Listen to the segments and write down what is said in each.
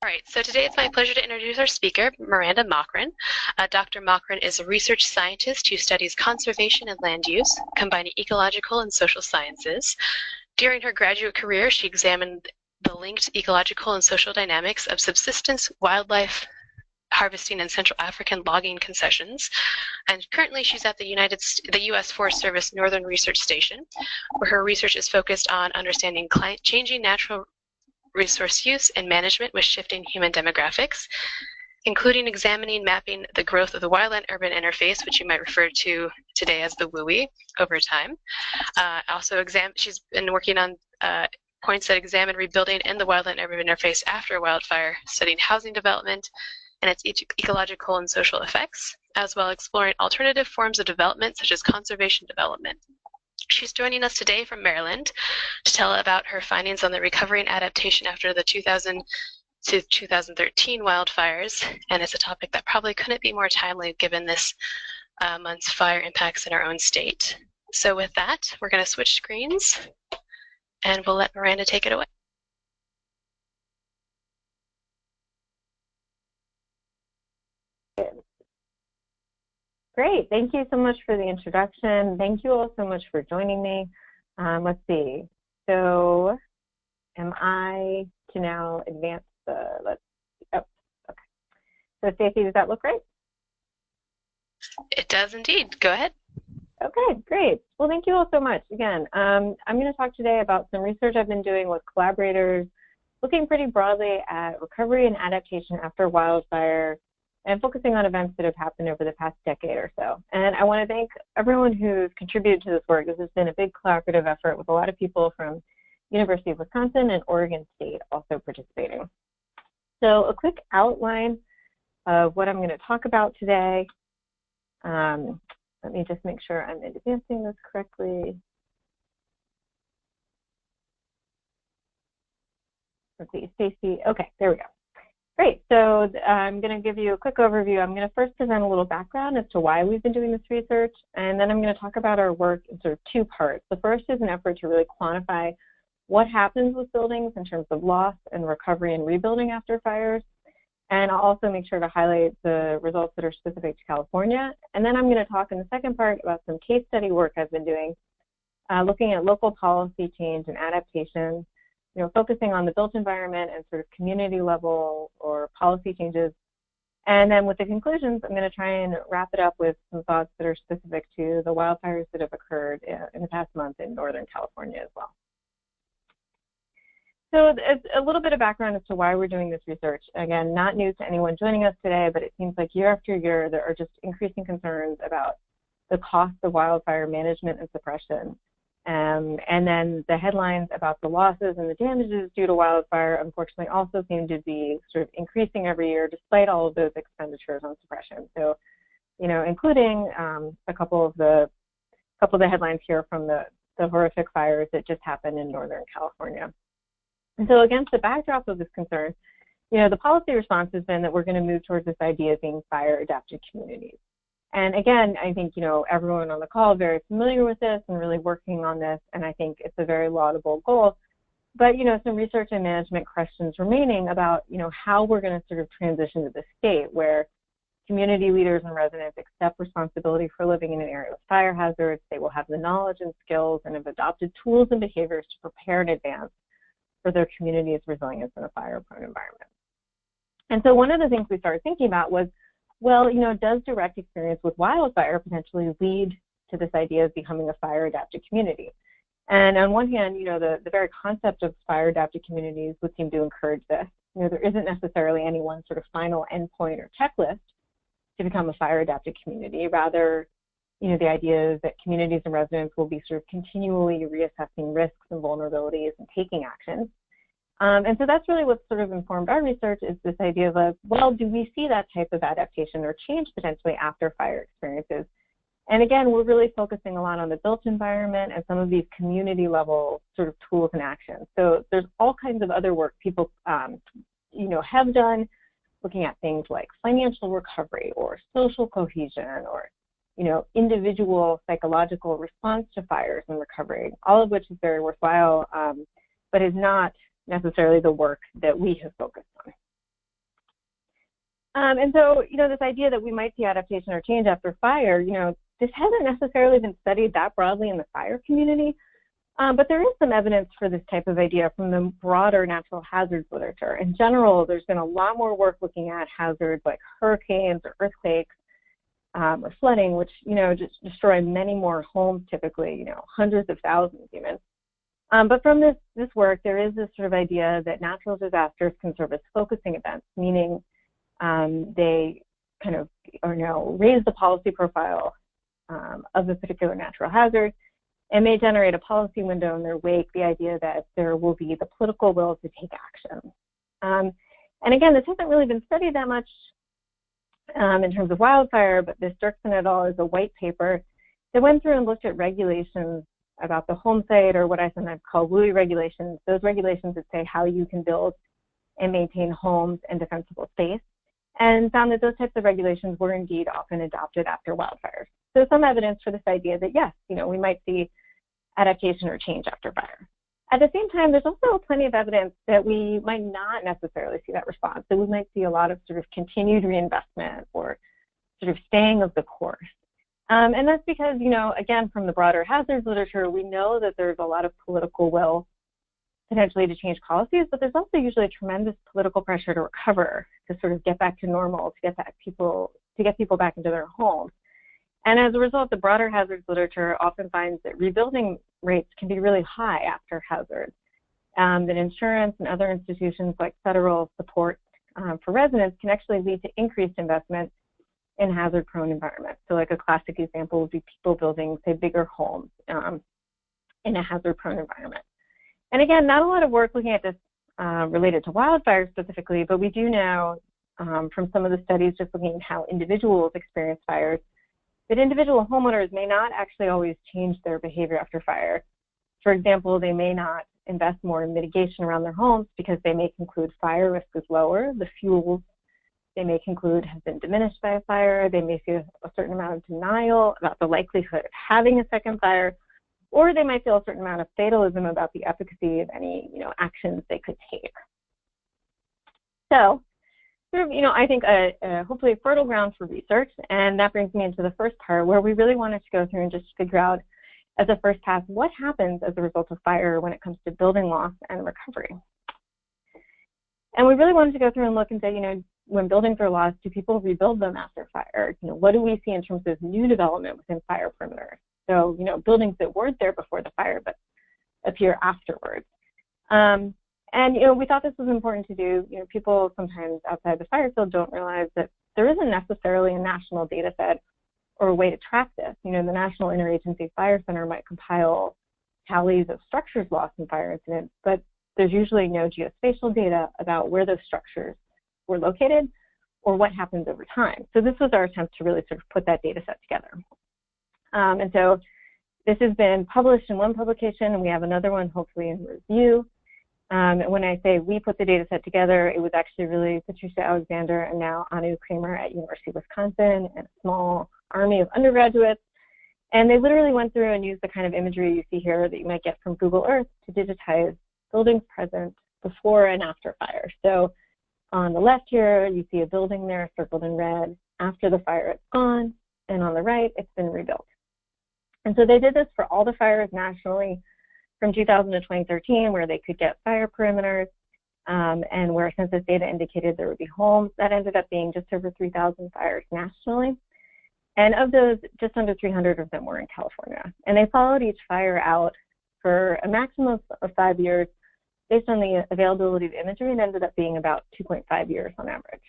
All right, so today it's my pleasure to introduce our speaker, Miranda Mochran. Dr. Mochran is a research scientist who studies conservation and land use, combining ecological and social sciences. During her graduate career, she examined the linked ecological and social dynamics of subsistence, wildlife, harvesting, and Central African logging concessions. And currently she's at the U.S. Forest Service Northern Research Station, where her research is focused on understanding changing natural resource use and management with shifting human demographics, including examining mapping the growth of the wildland-urban interface, which you might refer to today as the WUI, over time. She's been working on points that examine rebuilding and the wildland-urban interface after a wildfire, studying housing development and its ecological and social effects, as well as exploring alternative forms of development such as conservation development. She's joining us today from Maryland to tell about her findings on the recovery and adaptation after the 2000 to 2013 wildfires, and it's a topic that probably couldn't be more timely given this month's fire impacts in our own state. So with that, we're going to switch screens, and we'll let Miranda take it away. Great, thank you so much for the introduction. Thank you all so much for joining me. Let's see, so am I to now advance the, okay. So Stacey, does that look right? It does indeed, go ahead. Okay, great. Well, thank you all so much. Again, I'm going to talk today about some research I've been doing with collaborators, looking pretty broadly at recovery and adaptation after wildfire, and focusing on events that have happened over the past decade or so. And I want to thank everyone who's contributed to this work. This has been a big collaborative effort with a lot of people from University of Wisconsin and Oregon State also participating. So a quick outline of what I'm going to talk about today. Let me just make sure I'm advancing this correctly. Let's see, Stacey. Okay, there we go. Great, so I'm going to give you a quick overview. I'm going to first present a little background as to why we've been doing this research, and then I'm going to talk about our work in sort of two parts. The first is an effort to really quantify what happens with buildings in terms of loss and recovery and rebuilding after fires, and I'll also make sure to highlight the results that are specific to California. And then I'm going to talk in the second part about some case study work I've been doing, looking at local policy change and adaptation, focusing on the built environment and sort of community level or policy changes. And then with the conclusions, I'm going to try and wrap it up with some thoughts that are specific to the wildfires that have occurred in the past month in Northern California as well. So it's a little bit of background as to why we're doing this research. Again, not news to anyone joining us today, but it seems like year after year, there are just increasing concerns about the cost of wildfire management and suppression. And then the headlines about the losses and the damages due to wildfire, unfortunately, also seem to be sort of increasing every year, despite all of those expenditures on suppression. So, including a couple of the headlines here from the horrific fires that just happened in Northern California. And so, against the backdrop of this concern, the policy response has been that we're going to move towards this idea of being fire-adapted communities. And again, I think, everyone on the call is very familiar with this and really working on this, and I think it's a very laudable goal. But, some research and management questions remaining about, how we're going to sort of transition to this state where community leaders and residents accept responsibility for living in an area with fire hazards. They will have the knowledge and skills and have adopted tools and behaviors to prepare in advance for their community's resilience in a fire-prone environment. And so one of the things we started thinking about was, well, does direct experience with wildfire potentially lead to this idea of becoming a fire-adapted community? And on one hand, the very concept of fire-adapted communities would seem to encourage this. There isn't necessarily any one sort of final endpoint or checklist to become a fire-adapted community. Rather, the idea is that communities and residents will be sort of continually reassessing risks and vulnerabilities and taking action. And so that's really what sort of informed our research, is this idea of, well, do we see that type of adaptation or change potentially after fire experiences? And again, we're really focusing a lot on the built environment and some of these community level sort of tools and actions. So there's all kinds of other work people, have done, looking at things like financial recovery or social cohesion or, individual psychological response to fires and recovery, all of which is very worthwhile, but is not necessarily the work that we have focused on. And so, this idea that we might see adaptation or change after fire, this hasn't necessarily been studied that broadly in the fire community, but there is some evidence for this type of idea from the broader natural hazards literature. In general, there's been a lot more work looking at hazards like hurricanes or earthquakes or flooding, which, just destroy many more homes typically, hundreds of thousands even. But from this work, there is this sort of idea that natural disasters can serve as focusing events, meaning they kind of raise the policy profile of a particular natural hazard and may generate a policy window in their wake, the idea that there will be the political will to take action. And again, this hasn't really been studied that much in terms of wildfire, but this Dirksen et al. Is a white paper that went through and looked at regulations about the home site, or what I sometimes call WUI regulations, those regulations that say how you can build and maintain homes and defensible space, and found that those types of regulations were indeed often adopted after wildfires. So some evidence for this idea that yes, we might see adaptation or change after fire. At the same time, there's also plenty of evidence that we might not necessarily see that response, that we might see a lot of sort of continued reinvestment or sort of staying of the course. And that's because, again, from the broader hazards literature, we know that there's a lot of political will potentially to change policies, but there's also usually a tremendous political pressure to recover, to sort of get back to normal, to get people back into their homes. And as a result, the broader hazards literature often finds that rebuilding rates can be really high after hazards, that insurance and other institutions like federal support for residents can actually lead to increased investment in hazard-prone environments. So like a classic example would be people building, say, bigger homes in a hazard-prone environment. And again, not a lot of work looking at this related to wildfires specifically, but we do know from some of the studies just looking at how individuals experience fires, that individual homeowners may not actually always change their behavior after fire. For example, they may not invest more in mitigation around their homes because they may conclude fire risk is lower, the fuels they may conclude have been diminished by a fire, they may feel a certain amount of denial about the likelihood of having a second fire, or they might feel a certain amount of fatalism about the efficacy of any actions they could take. So, sort of, I think hopefully a fertile ground for research, and that brings me into the first part where we really wanted to go through and just figure out as a first pass what happens as a result of fire when it comes to building loss and recovery. And we really wanted to go through and look and say, when buildings are lost, do people rebuild them after fire? What do we see in terms of new development within fire perimeters? So, buildings that weren't there before the fire but appear afterwards. And, we thought this was important to do. People sometimes outside the fire field don't realize that there isn't necessarily a national data set or a way to track this. The National Interagency Fire Center might compile tallies of structures lost in fire incidents, but there's usually no geospatial data about where those structures were located or what happens over time. So this was our attempt to really sort of put that data set together. And so this has been published in one publication, and we have another one hopefully in review. And when I say we put the data set together, it was actually really Patricia Alexander and now Anu Kramer at University of Wisconsin and a small army of undergraduates. And they literally went through and used the kind of imagery you see here that you might get from Google Earth to digitize buildings present before and after fire. So on the left here, you see a building there circled in red. After the fire, it's gone. And on the right, it's been rebuilt. And so they did this for all the fires nationally from 2000 to 2013, where they could get fire perimeters and where census data indicated there would be homes. That ended up being just over 3,000 fires nationally. And of those, just under 300 of them were in California. And they followed each fire out for a maximum of 5 years based on the availability of imagery, and ended up being about 2.5 years on average.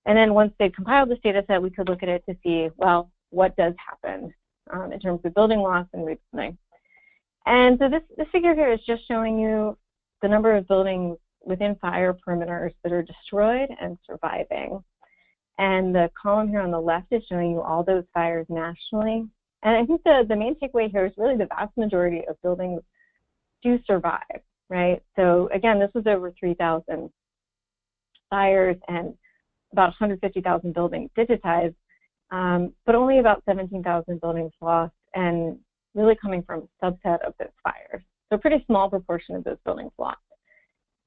And then once they compiled this data set, we could look at it to see, well, what does happen in terms of building loss and rebuilding. And so this figure here is just showing you the number of buildings within fire perimeters that are destroyed and surviving. And the column here on the left is showing you all those fires nationally. And I think the main takeaway here is really the vast majority of buildings do survive, right? So again, this was over 3,000 fires and about 150,000 buildings digitized, but only about 17,000 buildings lost, and really coming from a subset of those fires. So a pretty small proportion of those buildings lost.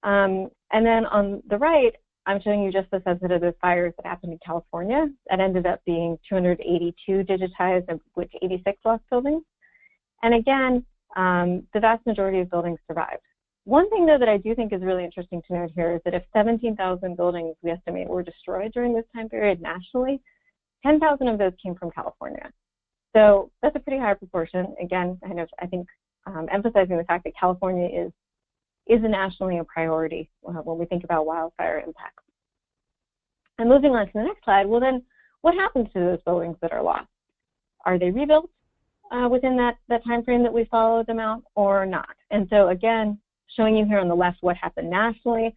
And then on the right, I'm showing you just the subset of those fires that happened in California. That ended up being 282 digitized, of which 86 lost buildings. And again, the vast majority of buildings survived. One thing, though, that I do think is really interesting to note here is that if 17,000 buildings, we estimate, were destroyed during this time period nationally, 10,000 of those came from California. So that's a pretty high proportion. Again, kind of, I think, emphasizing the fact that California is nationally a priority when we think about wildfire impacts. And moving on to the next slide, well then, what happens to those buildings that are lost? Are they rebuilt within that time frame that we followed them out, or not? And so again, showing you here on the left what happened nationally.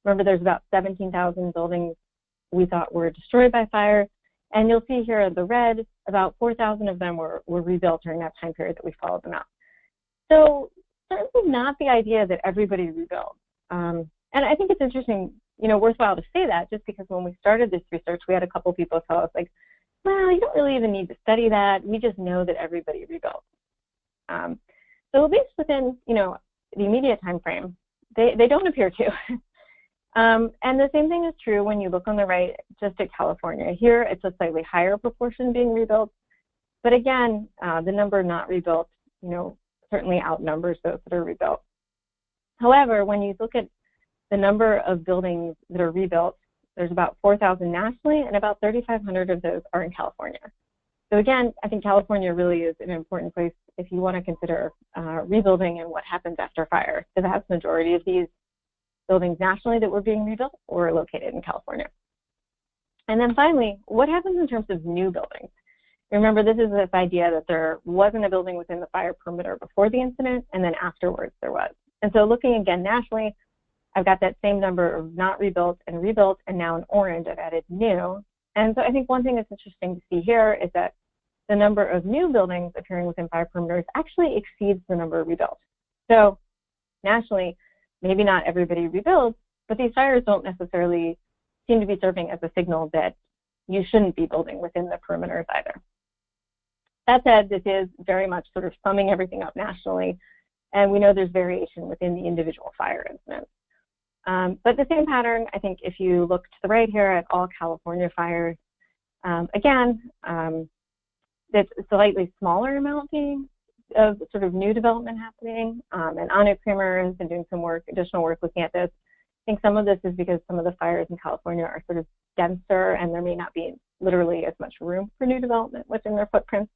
Remember, there's about 17,000 buildings we thought were destroyed by fire. And you'll see here in the red, about 4,000 of them were rebuilt during that time period that we followed them out. So certainly not the idea that everybody rebuilds. And I think it's interesting, worthwhile to say that, just because when we started this research, we had a couple people tell us, like, well, you don't really even need to study that. We just know that everybody rebuilds. So at least within, the immediate time frame, they don't appear to. And the same thing is true when you look on the right, just at California. Here, it's a slightly higher proportion being rebuilt. But again, the number not rebuilt, certainly outnumbers those that are rebuilt. However, when you look at the number of buildings that are rebuilt, there's about 4,000 nationally, and about 3,500 of those are in California. So again, I think California really is an important place if you want to consider rebuilding and what happens after fire. The vast majority of these buildings nationally that were being rebuilt were located in California. And then finally, what happens in terms of new buildings? Remember, this is this idea that there wasn't a building within the fire perimeter before the incident, and then afterwards there was. And so looking again nationally, I've got that same number of not rebuilt, and now in orange I've added new. And so I think one thing that's interesting to see here is that the number of new buildings appearing within fire perimeters actually exceeds the number rebuilt. So nationally, maybe not everybody rebuilds, but these fires don't necessarily seem to be serving as a signal that you shouldn't be building within the perimeters either. That said, this is very much sort of summing everything up nationally, and we know there's variation within the individual fire incidents. But the same pattern, I think, if you look to the right here at all California fires, again, it's a slightly smaller amount of sort of new development happening. And Anu Kramer has been doing some additional work looking at this. I think some of this is because some of the fires in California are sort of denser, and there may not be literally as much room for new development within their footprints.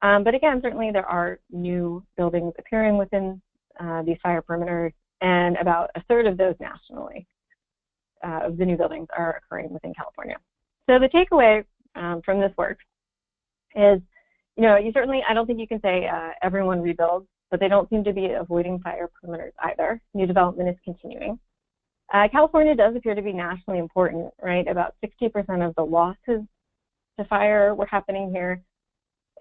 But again, certainly there are new buildings appearing within these fire perimeters, and about a third of those nationally of the new buildings are occurring within California. So the takeaway from this work is, you certainly, I don't think you can say everyone rebuilds, but they don't seem to be avoiding fire perimeters either. New development is continuing. California does appear to be nationally important, right? About 60% of the losses to fire were happening here.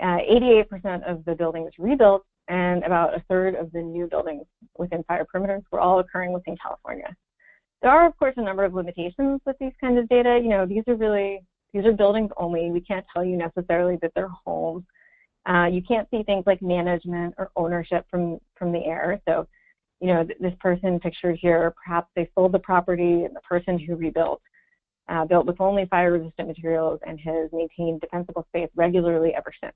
88% of the buildings rebuilt, and about a third of the new buildings within fire perimeters were all occurring within California. There are, of course, a number of limitations with these kinds of data. These are buildings only. We can't tell you necessarily that they're homes. You can't see things like management or ownership from the air. So, this person pictured here, perhaps they sold the property, and the person who rebuilt built with only fire-resistant materials and has maintained defensible space regularly ever since.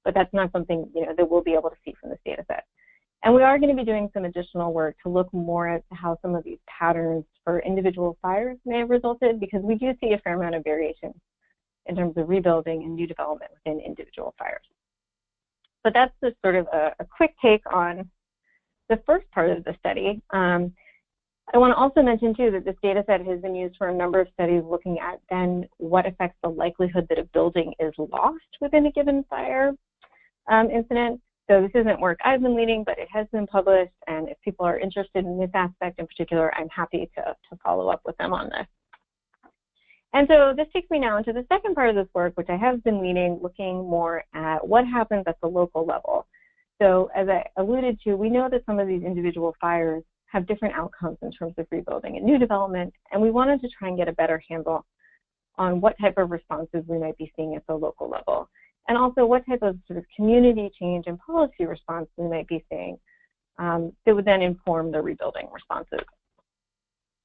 But that's not something that we'll be able to see from this data set. And we are going to be doing some additional work to look more at how some of these patterns for individual fires may have resulted, because we do see a fair amount of variation in terms of rebuilding and new development within individual fires. But that's just sort of a quick take on the first part of the study. I want to also mention, too, that this data set has been used for a number of studies looking at then what affects the likelihood that a building is lost within a given fire incident. So this isn't work I've been leading, but it has been published, and if people are interested in this aspect in particular, I'm happy to follow up with them on this. And so this takes me now into the second part of this work, which I have been leading, looking more at what happens at the local level. So as I alluded to, we know that some of these individual fires have different outcomes in terms of rebuilding and new development, and we wanted to try and get a better handle on what type of responses we might be seeing at the local level, and also what type of sort of community change and policy response we might be seeing that would then inform the rebuilding responses.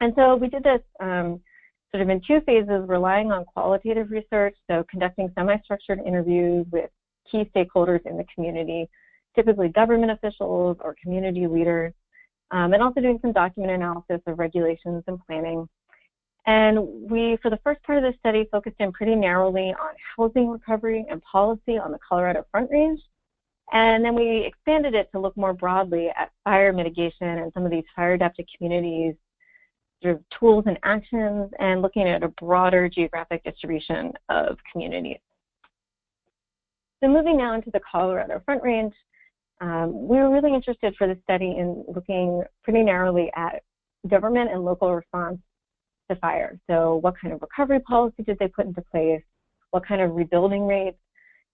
And so we did this sort of in two phases, relying on qualitative research, so conducting semi-structured interviews with key stakeholders in the community, typically government officials or community leaders, and also doing some document analysis of regulations and planning. And we, for the first part of the study, focused in pretty narrowly on housing recovery and policy on the Colorado Front Range. And then we expanded it to look more broadly at fire mitigation and some of these fire-adapted communities, sort of tools and actions, and looking at a broader geographic distribution of communities. So moving now into the Colorado Front Range, we were really interested for the study in looking pretty narrowly at government and local response to fire. So what kind of recovery policy did they put into place? What kind of rebuilding rates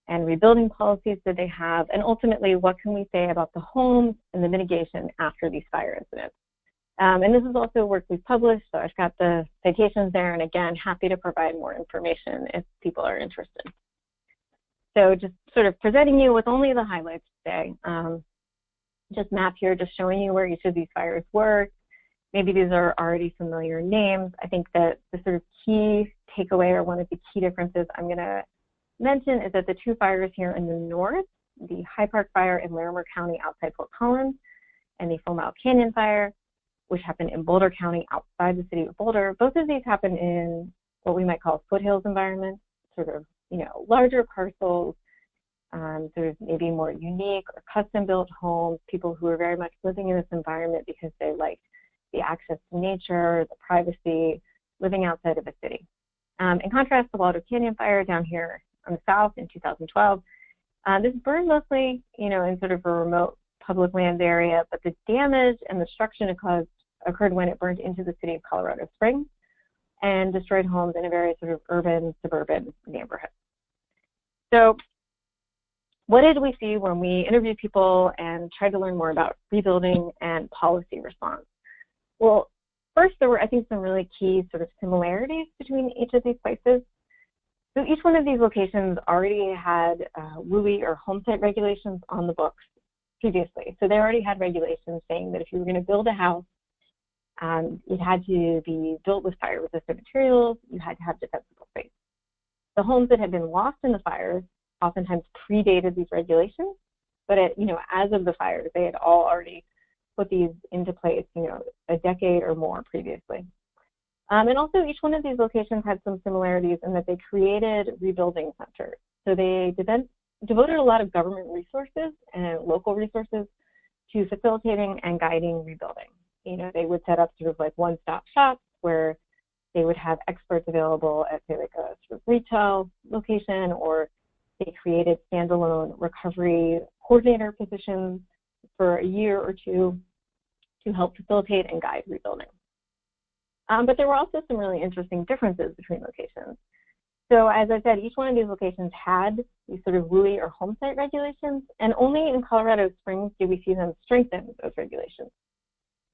and rebuilding policies did they have? And ultimately, what can we say about the homes and the mitigation after these fire incidents? And this is also work we've published, so I've got the citations there, and again, happy to provide more information if people are interested. So just sort of presenting you with only the highlights today. Just map here, just showing you where each of these fires were. Maybe these are already familiar names. I think that the sort of key takeaway, or one of the key differences I'm going to mention, is that the two fires here in the north, the High Park Fire in Larimer County outside Fort Collins, and the 4 Mile Canyon Fire, which happened in Boulder County outside the city of Boulder. Both of these happen in what we might call foothills environments, sort of, larger parcels, sort of maybe more unique or custom-built homes, people who are very much living in this environment because they like the access to nature, the privacy, living outside of a city. In contrast, the Waldo Canyon Fire down here on the south in 2012, this burned mostly, in sort of a remote public land area, but the damage and the destruction it caused occurred when it burned into the city of Colorado Springs and destroyed homes in a very sort of urban, suburban neighborhood. So what did we see when we interviewed people and tried to learn more about rebuilding and policy response? Well, first, there were, I think, some really key sort of similarities between each of these places. So each one of these locations already had WUI or home site regulations on the books previously. So they already had regulations saying that if you were going to build a house, it had to be built with fire-resistant materials. You had to have defensible space. The homes that had been lost in the fires oftentimes predated these regulations, but as of the fires, they had all already put these into place, a decade or more previously. And also, each one of these locations had some similarities in that they created rebuilding centers. So they devoted a lot of government resources and local resources to facilitating and guiding rebuilding. They would set up sort of like one-stop shops where they would have experts available at, say, like a sort of retail location, or they created standalone recovery coordinator positions for a year or two to help facilitate and guide rebuilding. But there were also some really interesting differences between locations. So as I said, each one of these locations had these sort of WUI or home site regulations, and only in Colorado Springs do we see them strengthen those regulations.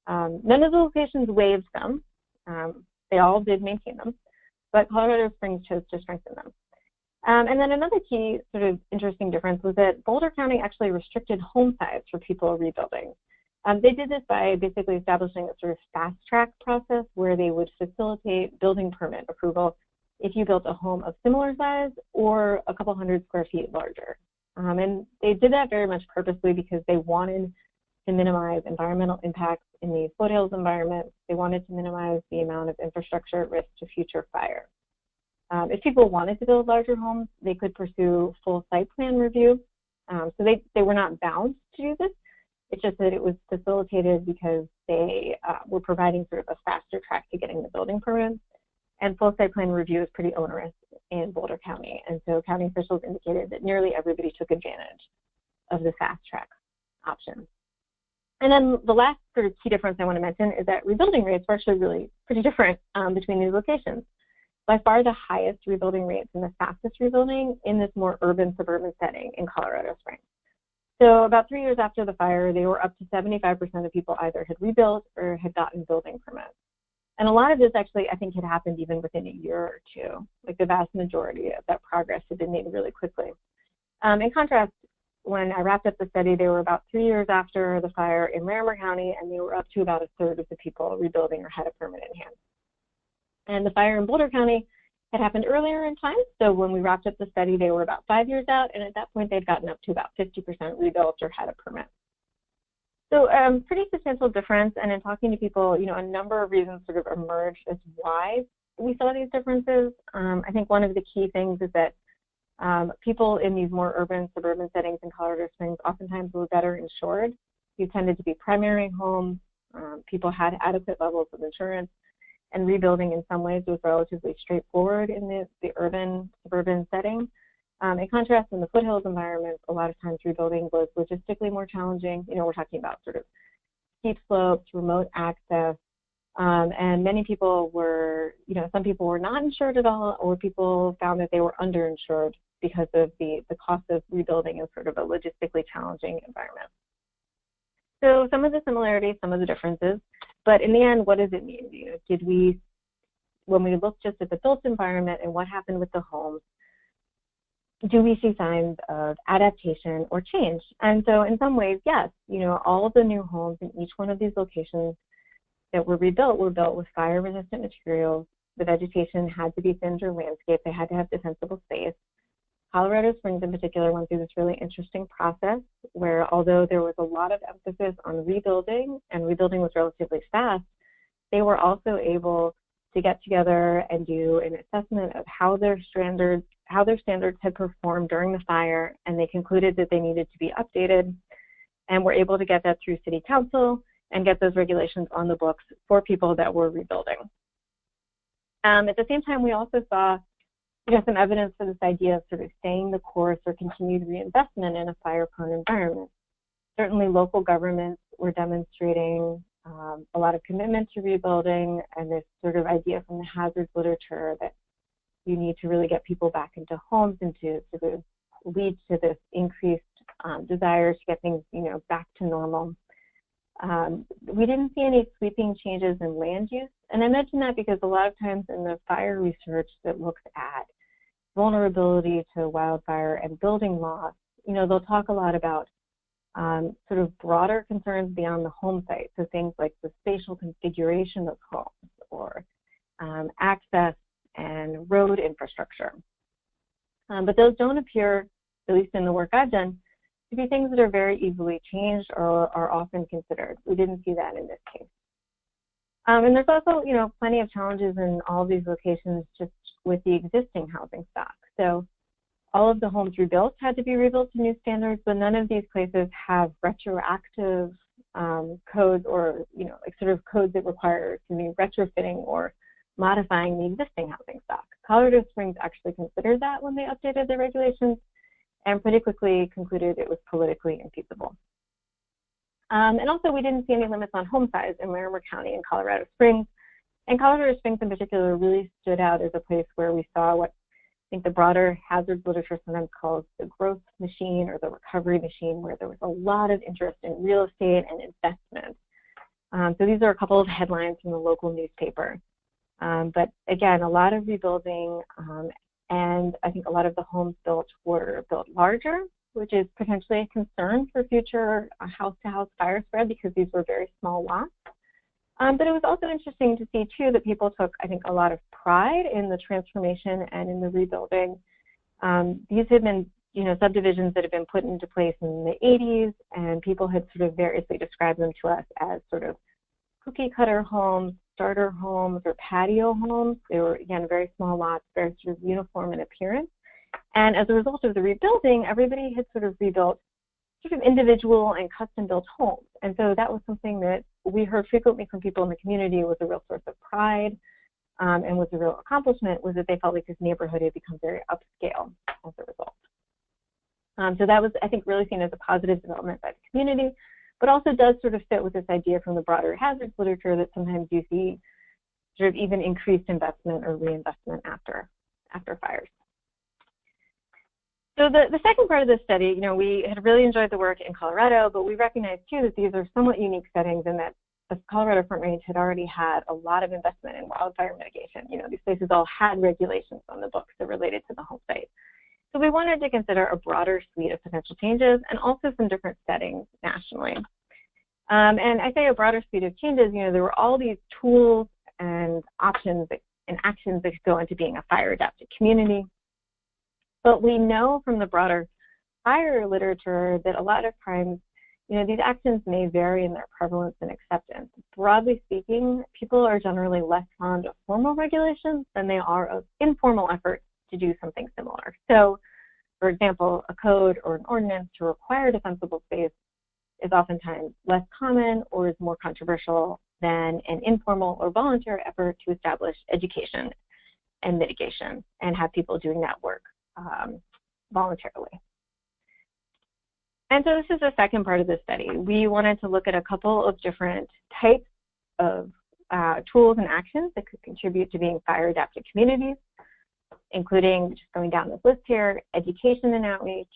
None of the locations waived them. They all did maintain them, but Colorado Springs chose to strengthen them. And then another key sort of interesting difference was that Boulder County actually restricted home size for people rebuilding. They did this by basically establishing a sort of fast track process where they would facilitate building permit approval if you built a home of similar size or a couple hundred square feet larger. And they did that very much purposely because they wanted to minimize environmental impacts in the foothills environment. They wanted to minimize the amount of infrastructure at risk to future fire. If people wanted to build larger homes, they could pursue full site plan review. So they were not bound to do this. It's just that it was facilitated because they were providing sort of a faster track to getting the building permits. And full site plan review is pretty onerous in Boulder County. And so county officials indicated that nearly everybody took advantage of the fast track option. And then the last sort of key difference I want to mention is that rebuilding rates were actually really pretty different between these locations. By far the highest rebuilding rates and the fastest rebuilding in this more urban suburban setting in Colorado Springs. So about 3 years after the fire, they were up to 75% of people either had rebuilt or had gotten building permits. And a lot of this actually, I think, had happened even within a year or two. Like the vast majority of that progress had been made really quickly. In contrast, when I wrapped up the study, they were about 3 years after the fire in Larimer County, and they were up to about a third of the people rebuilding or had a permit in hand. And the fire in Boulder County had happened earlier in time, so when we wrapped up the study, they were about 5 years out, and at that point, they'd gotten up to about 50% rebuilt or had a permit. So pretty substantial difference, and in talking to people, you know, a number of reasons sort of emerged as why we saw these differences. I think one of the key things is that people in these more urban, suburban settings in Colorado Springs oftentimes were better insured. These tended to be primary homes. People had adequate levels of insurance, and rebuilding in some ways was relatively straightforward in the urban, suburban setting. In contrast, in the foothills environments, a lot of times rebuilding was logistically more challenging. You know, we're talking about sort of steep slopes, remote access, and many people were, you know, some people were not insured at all, or people found that they were underinsured because of the cost of rebuilding in sort of a logistically challenging environment. So some of the similarities, some of the differences, but in the end, what does it mean? You know, when we look just at the built environment and what happened with the homes, do we see signs of adaptation or change? And so in some ways, yes, you know, all of the new homes in each one of these locations that were built with fire-resistant materials. The vegetation had to be thinned or landscaped. They had to have defensible space. Colorado Springs in particular went through this really interesting process where, although there was a lot of emphasis on rebuilding, and rebuilding was relatively fast, they were also able to get together and do an assessment of how their standards had performed during the fire, and they concluded that they needed to be updated, and were able to get that through City Council and get those regulations on the books for people that were rebuilding. At the same time, we also saw, you know, some evidence for this idea of sort of staying the course or continued reinvestment in a fire-prone environment. Certainly, local governments were demonstrating a lot of commitment to rebuilding, and this sort of idea from the hazards literature that you need to really get people back into homes and to sort of lead to this increased desire to get things, you know, back to normal. We didn't see any sweeping changes in land use, and I mention that because a lot of times in the fire research that looks at vulnerability to wildfire and building loss, you know, they'll talk a lot about sort of broader concerns beyond the home site, so things like the spatial configuration of homes or access and road infrastructure. But those don't appear, at least in the work I've done, to be things that are very easily changed or are often considered. We didn't see that in this case. And there's also, you know, plenty of challenges in all of these locations just with the existing housing stock. So all of the homes rebuilt had to be rebuilt to new standards, but none of these places have retroactive codes or, you know, like sort of codes that require to be retrofitting or modifying the existing housing stock. Colorado Springs actually considered that when they updated their regulations, and pretty quickly concluded it was politically infeasible. And also, we didn't see any limits on home size in Larimer County and Colorado Springs. And Colorado Springs in particular really stood out as a place where we saw what I think the broader hazards literature sometimes calls the growth machine or the recovery machine, where there was a lot of interest in real estate and investment. So these are a couple of headlines from the local newspaper. But again, a lot of rebuilding, and I think a lot of the homes built were built larger, which is potentially a concern for future house-to-house fire spread because these were very small lots. But it was also interesting to see, too, that people took, I think, a lot of pride in the transformation and in the rebuilding. These had been, you know, subdivisions that had been put into place in the 80s, and people had sort of variously described them to us as sort of cookie-cutter homes, starter homes, or patio homes. They were, again, very small lots, very sort of uniform in appearance. And as a result of the rebuilding, everybody had sort of rebuilt sort of individual and custom-built homes. And so that was something that we heard frequently from people in the community was a real source of pride and was a real accomplishment, was that they felt like this neighborhood had become very upscale as a result. So that was, I think, really seen as a positive development by the community, but also does sort of fit with this idea from the broader hazards literature that sometimes you see sort of even increased investment or reinvestment after fires. So the second part of this study, you know, we had really enjoyed the work in Colorado, but we recognized too that these are somewhat unique settings and that the Colorado Front Range had already had a lot of investment in wildfire mitigation. You know, these places all had regulations on the books that related to the home site. So we wanted to consider a broader suite of potential changes and also some different settings nationally. And I say a broader suite of changes, there were all these tools and options and actions that could go into being a fire-adapted community. But we know from the broader fire literature that a lot of times, these actions may vary in their prevalence and acceptance. Broadly speaking, people are generally less fond of formal regulations than they are of informal efforts to do something similar. So, for example, a code or an ordinance to require defensible space is oftentimes less common or is more controversial than an informal or voluntary effort to establish education and mitigation and have people doing that work voluntarily. And so this is the second part of the study. We wanted to look at a couple of different types of tools and actions that could contribute to being fire-adapted communities, including, just going down this list here, education and outreach,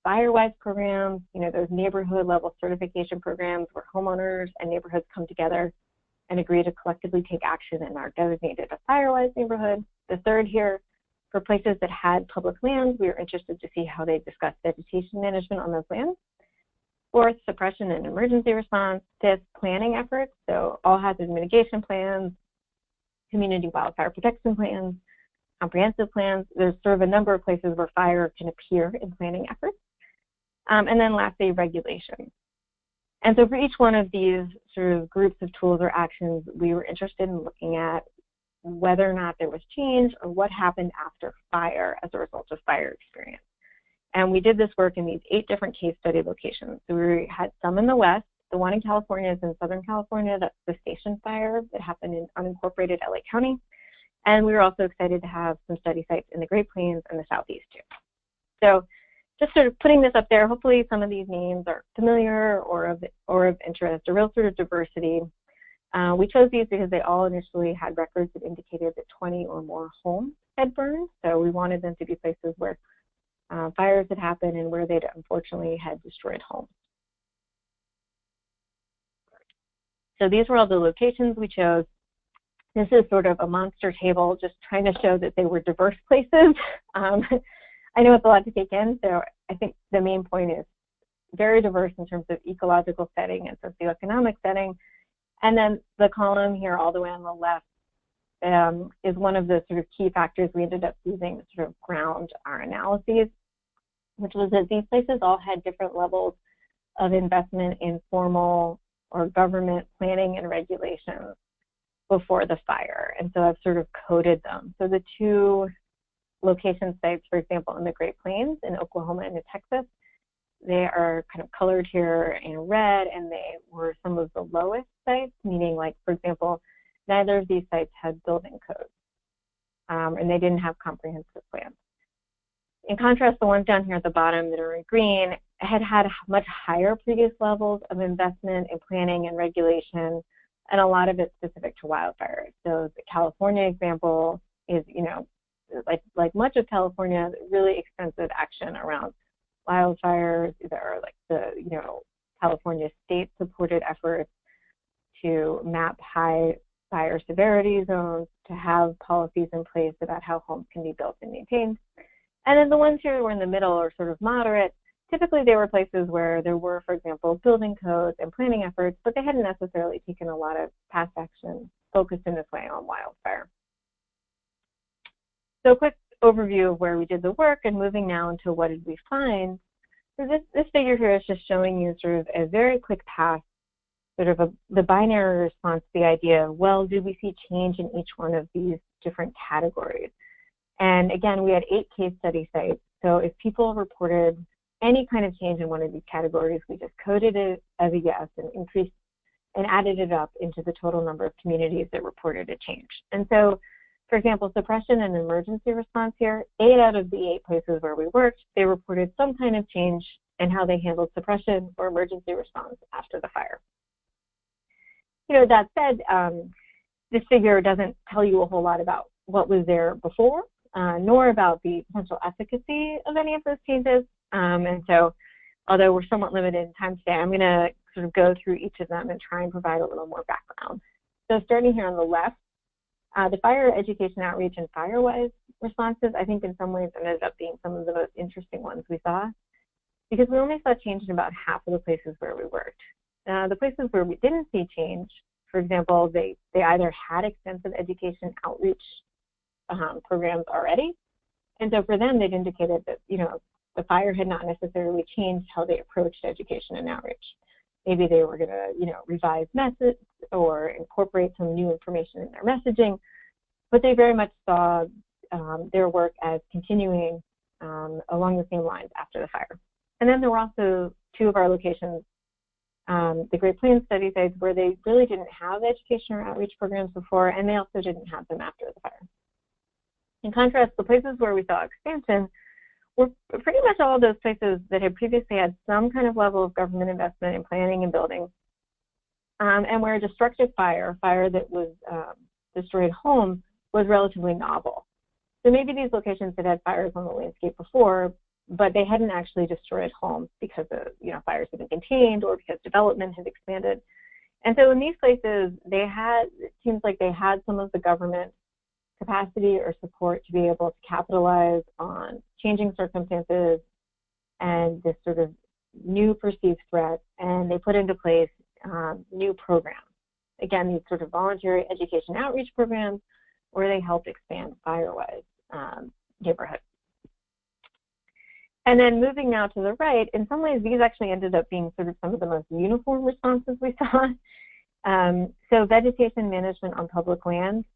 Firewise programs, those neighborhood level certification programs where homeowners and neighborhoods come together and agree to collectively take action and are designated a Firewise neighborhood. The third here, for places that had public lands, we were interested to see how they discussed vegetation management on those lands. Fourth, suppression and emergency response. Fifth, planning efforts, so all hazard mitigation plans, community wildfire protection plans, comprehensive plans. There's sort of a number of places where fire can appear in planning efforts. And then lastly, regulation. And so for each one of these sort of groups of tools or actions, we were interested in looking at whether or not there was change or what happened after fire as a result of fire experience. And we did this work in these 8 different case study locations. So we had some in the West. The one in California is in Southern California. That's the Station Fire that happened in unincorporated LA County. And we were also excited to have some study sites in the Great Plains and the Southeast too. So just sort of putting this up there, hopefully some of these names are familiar or of interest, a real sort of diversity. We chose these because they all initially had records that indicated that 20 or more homes had burned. So we wanted them to be places where fires had happened and where they'd unfortunately had destroyed homes. So these were all the locations we chose. This is sort of a monster table just trying to show that they were diverse places. I know it's a lot to take in, so I think the main point is very diverse in terms of ecological setting and socioeconomic setting. And then the column here all the way on the left is one of the sort of key factors we ended up using to sort of ground our analyses, which was that these places all had different levels of investment in formal or government planning and regulations before the fire. And so I've sort of coded them. So the 2 location sites, for example, in the Great Plains in Oklahoma and in Texas, they are kind of colored here in red, and they were some of the lowest sites, meaning, like, for example, neither of these sites had building codes, and they didn't have comprehensive plans. In contrast, the ones down here at the bottom that are in green had much higher previous levels of investment in planning and regulation, and a lot of it specific to wildfires. So the California example is, like much of California, really extensive action around wildfires. There are like the, California state-supported efforts to map high fire severity zones, to have policies in place about how homes can be built and maintained. And then the ones here who are in the middle are sort of moderate. Typically, they were places where there were, for example, building codes and planning efforts, but they hadn't necessarily taken a lot of past action focused in this way on wildfire. So a quick overview of where we did the work, and moving now into what did we find. So this figure here is just showing you sort of a very quick path, sort of the binary response to the idea of, well, do we see change in each one of these different categories? And again, we had 8 case study sites. So if people reported any kind of change in one of these categories, we just coded it as a yes and increased and added it up into the total number of communities that reported a change. And so, for example, suppression and emergency response here, 8 out of the 8 places where we worked, they reported some kind of change in how they handled suppression or emergency response after the fire. That said, this figure doesn't tell you a whole lot about what was there before, nor about the potential efficacy of any of those changes. And so, although we're somewhat limited in time today, I'm going to sort of go through each of them and try and provide a little more background. So starting here on the left, the fire education outreach and Firewise responses, I think in some ways ended up being some of the most interesting ones we saw, because we only saw change in about half of the places where we worked. The places where we didn't see change, for example, they either had extensive education outreach programs already, and so for them, they'd indicated that, the fire had not necessarily changed how they approached education and outreach. Maybe they were going to, revise methods or incorporate some new information in their messaging, but they very much saw their work as continuing along the same lines after the fire. And then there were also two of our locations, the Great Plains study sites, where they really didn't have education or outreach programs before, and they also didn't have them after the fire. In contrast, the places where we saw expansion were pretty much all of those places that had previously had some kind of level of government investment in planning and building, and where a destructive fire that was destroyed homes, was relatively novel. So maybe these locations had fires on the landscape before, but they hadn't actually destroyed homes because fires had been contained or because development had expanded. And so in these places, it seems like they had some of the government capacity or support to be able to capitalize on changing circumstances and this sort of new perceived threat, and they put into place new programs. Again, these sort of voluntary education outreach programs where they helped expand Firewise neighborhoods. And then moving now to the right, in some ways these actually ended up being sort of some of the most uniform responses we saw. So vegetation management on public land.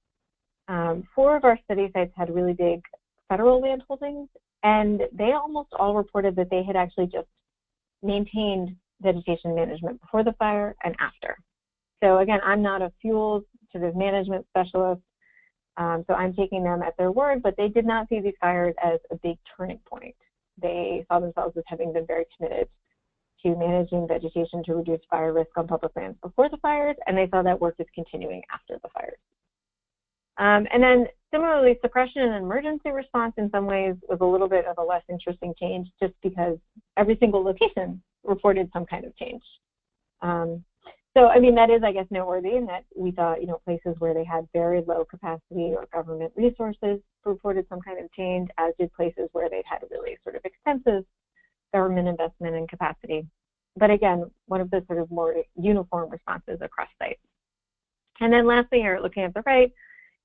4 of our study sites had really big federal land holdings, and they almost all reported that they had actually just maintained vegetation management before the fire and after. So again, I'm not a fuels sort of management specialist, so I'm taking them at their word, but they did not see these fires as a big turning point. They saw themselves as having been very committed to managing vegetation to reduce fire risk on public lands before the fires, and they saw that work is continuing after the fires. And then similarly, suppression and emergency response in some ways was a little bit of a less interesting change, just because every single location reported some kind of change. So, I mean, that is, I guess, noteworthy in that we saw, places where they had very low capacity or government resources reported some kind of change, as did places where they'd had really sort of extensive government investment and capacity. But again, one of the sort of more uniform responses across sites. And then lastly, here, looking at the right,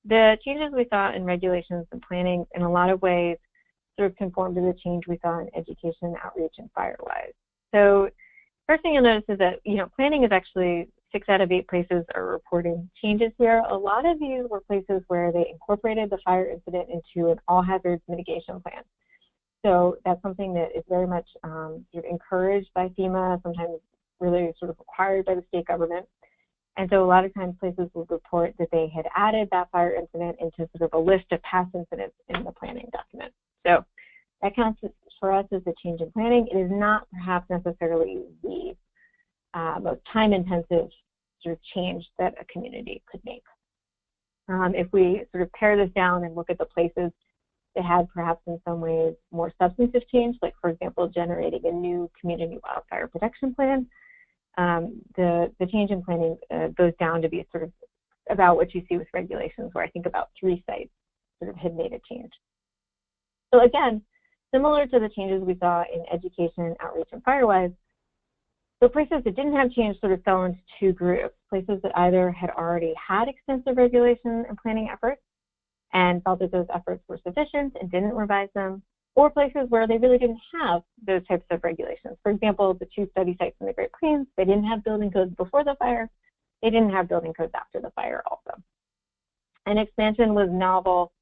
the changes we saw in regulations and planning in a lot of ways sort of conform to the change we saw in education, outreach, and Firewise. So first thing you'll notice is that, planning is actually 6 out of 8 places are reporting changes here. A lot of these were places where they incorporated the fire incident into an all hazards mitigation plan. So that's something that is very much sort of encouraged by FEMA, sometimes really sort of required by the state government. And so a lot of times places will report that they had added that fire incident into sort of a list of past incidents in the planning document. So that counts for us as a change in planning. It is not perhaps necessarily the most time-intensive sort of change that a community could make. If we sort of pare this down and look at the places that had perhaps in some ways more substantive change, like for example, generating a new community wildfire protection plan, the change in planning goes down to be sort of about what you see with regulations, where I think about 3 sites sort of had made a change. So again, similar to the changes we saw in education, outreach, and Firewise, the places that didn't have change sort of fell into 2 groups. Places that either had already had extensive regulation and planning efforts and felt that those efforts were sufficient and didn't revise them, or places where they really didn't have those types of regulations. For example, the 2 study sites in the Great Plains, they didn't have building codes before the fire. They didn't have building codes after the fire also. And expansion was novel.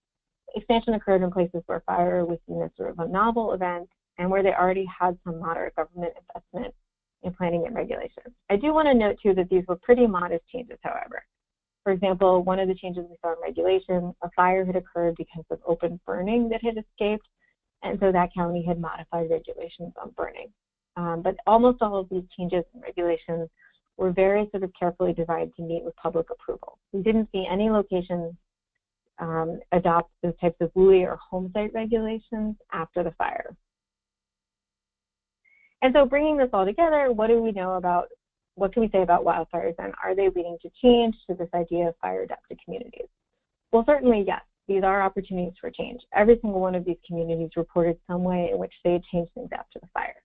Expansion occurred in places where fire was seen as sort of a novel event and where they already had some moderate government investment in planning and regulations. I do want to note too that these were pretty modest changes, however. For example, one of the changes we saw in regulation, a fire had occurred because of open burning that had escaped, and so that county had modified regulations on burning. But almost all of these changes in regulations were very sort of carefully designed to meet with public approval. We didn't see any locations adopt those types of WUI or home site regulations after the fire. And so bringing this all together, what do we know about, what can we say about wildfires, and are they leading to change to this idea of fire-adapted communities? Well, certainly yes. these are opportunities for change. Every single one of these communities reported some way in which they had changed things after the fire.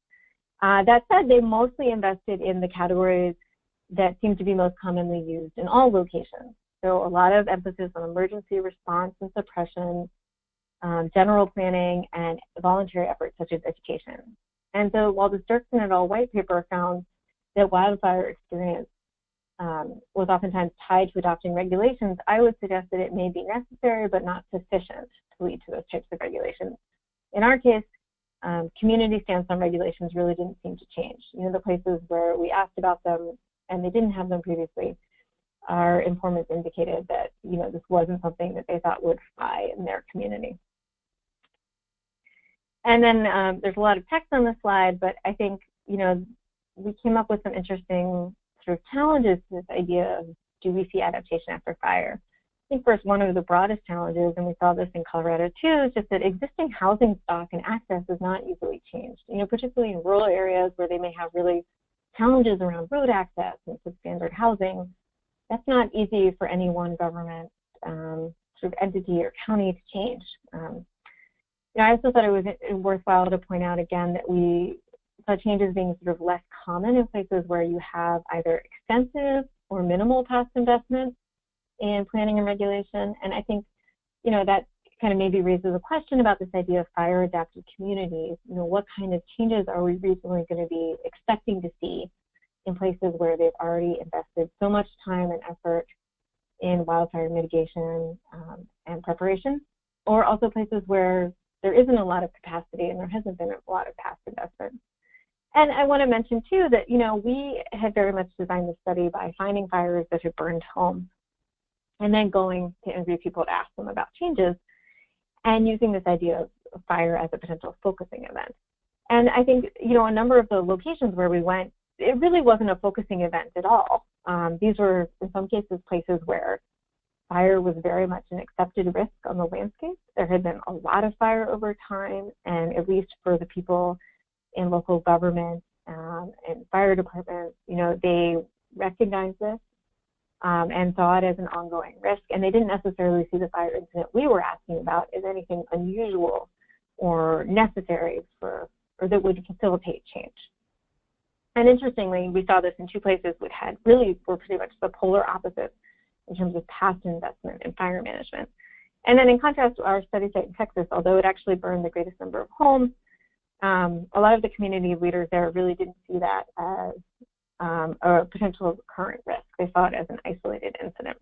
That said, they mostly invested in the categories that seem to be most commonly used in all locations. So a lot of emphasis on emergency response and suppression, general planning, and voluntary efforts such as education. And so while the Dirksen et al. White paper found that wildfire experience was oftentimes tied to adopting regulations, I would suggest that it may be necessary but not sufficient to lead to those types of regulations. In our case, community stance on regulations really didn't seem to change. You know, the places where we asked about them and they didn't have them previously, our informants indicated that, you know, this wasn't something that they thought would fly in their community. And then there's a lot of text on this slide, but I think, you know, we came up with some interesting sort of challenges to this idea of, do we see adaptation after fire? I think first, one of the broadest challenges, and we saw this in Colorado too, is just that existing housing stock and access is not easily changed. You know, particularly in rural areas where they may have really challenges around road access and substandard housing. That's not easy for any one government sort of entity or county to change. You know, I also thought it was worthwhile to point out again that we saw changes being sort of less common in places where you have either extensive or minimal past investment in planning and regulation. And I think, you know, that kind of maybe raises a question about this idea of fire-adapted communities. You know, what kind of changes are we reasonably going to be expecting to see in places where they've already invested so much time and effort in wildfire mitigation and preparation, or also places where there isn't a lot of capacity and there hasn't been a lot of past investment. And I want to mention too that, you know, we had very much designed the study by finding fires that had burned homes and then going to interview people to ask them about changes and using this idea of fire as a potential focusing event. And I think, you know, a number of the locations where we went, it really wasn't a focusing event at all. These were, in some cases, places where fire was very much an accepted risk on the landscape. There had been a lot of fire over time, and at least for the people in local government and fire departments, you know, they recognized this and saw it as an ongoing risk, and they didn't necessarily see the fire incident we were asking about as anything unusual or necessary or that would facilitate change. And interestingly, we saw this in two places which were pretty much the polar opposites in terms of past investment in fire management. And then in contrast to our study site in Texas, although it actually burned the greatest number of homes, a lot of the community leaders there really didn't see that as a potential current risk. They saw it as an isolated incident.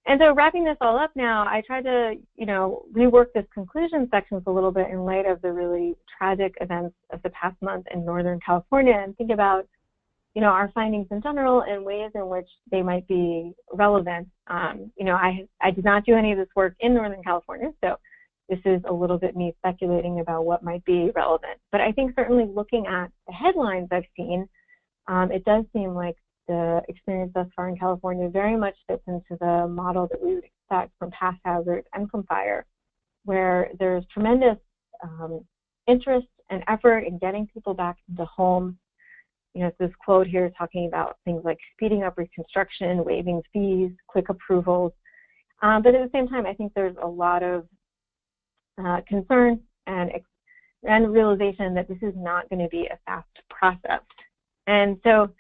And so wrapping this all up now, I tried to, you know, rework this conclusion sections a little bit in light of the really tragic events of the past month in Northern California and think about, you know, our findings in general and ways in which they might be relevant. You know, I did not do any of this work in Northern California, so this is a little bit me speculating about what might be relevant. But I think certainly looking at the headlines I've seen, it does seem like the experience thus far in California very much fits into the model that we would expect from past hazards and from fire, where there's tremendous interest and effort in getting people back into homes. You know, this quote here talking about things like speeding up reconstruction, waiving fees, quick approvals. But at the same time, I think there's a lot of concern and realization that this is not going to be a fast process. And so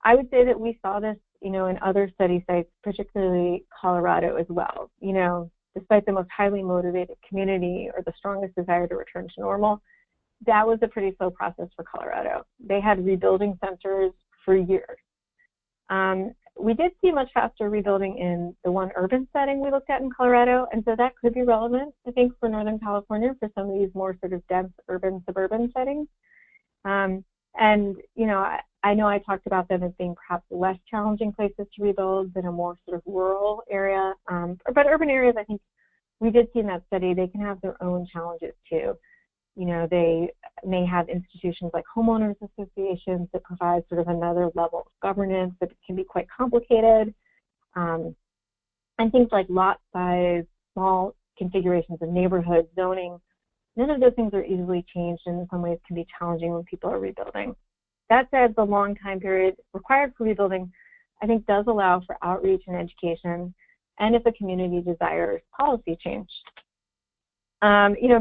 I would say that we saw this, you know, in other study sites, particularly Colorado as well. You know, despite the most highly motivated community or the strongest desire to return to normal, that was a pretty slow process for Colorado. They had rebuilding centers for years. We did see much faster rebuilding in the one urban setting we looked at in Colorado, and so that could be relevant, I think, for Northern California for some of these more sort of dense urban suburban settings. And, you know I talked about them as being perhaps less challenging places to rebuild than a more sort of rural area. But urban areas, I think we did see in that study, they can have their own challenges too. You know, they may have institutions like homeowners associations that provide sort of another level of governance that can be quite complicated. And things like lot size, small configurations of neighborhoods, zoning, none of those things are easily changed and in some ways can be challenging when people are rebuilding. That said, the long time period required for rebuilding, I think, does allow for outreach and education and if a community desires policy change.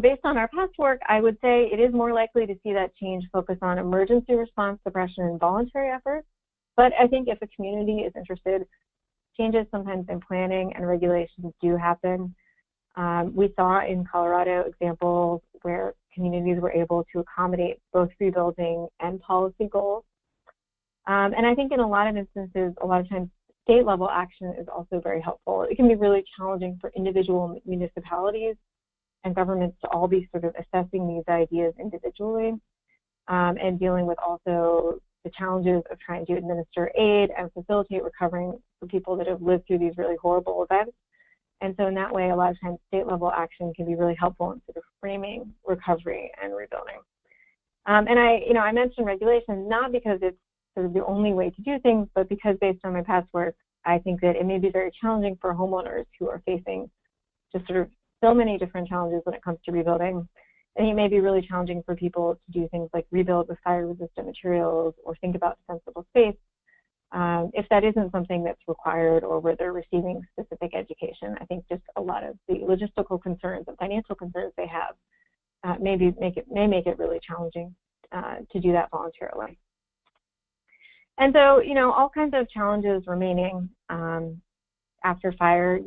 Based on our past work, I would say it is more likely to see that change focus on emergency response, suppression, and voluntary efforts. But I think if a community is interested, changes sometimes in planning and regulations do happen. We saw in Colorado examples where communities were able to accommodate both rebuilding and policy goals. And I think in a lot of instances, a lot of times, state level action is also very helpful. It can be really challenging for individual municipalities and governments to all be sort of assessing these ideas individually and dealing with also the challenges of trying to administer aid and facilitate recovering for people that have lived through these really horrible events. And so in that way, a lot of times state level action can be really helpful in sort of framing recovery and rebuilding. And I mentioned regulation not because it's sort of the only way to do things, but because based on my past work, I think that it may be very challenging for homeowners who are facing just sort of so many different challenges when it comes to rebuilding. And it may be really challenging for people to do things like rebuild with fire-resistant materials or think about defensible space if that isn't something that's required or where they're receiving specific education. I think just a lot of the logistical concerns and financial concerns they have may make it really challenging to do that voluntarily. And so, all kinds of challenges remaining after fire.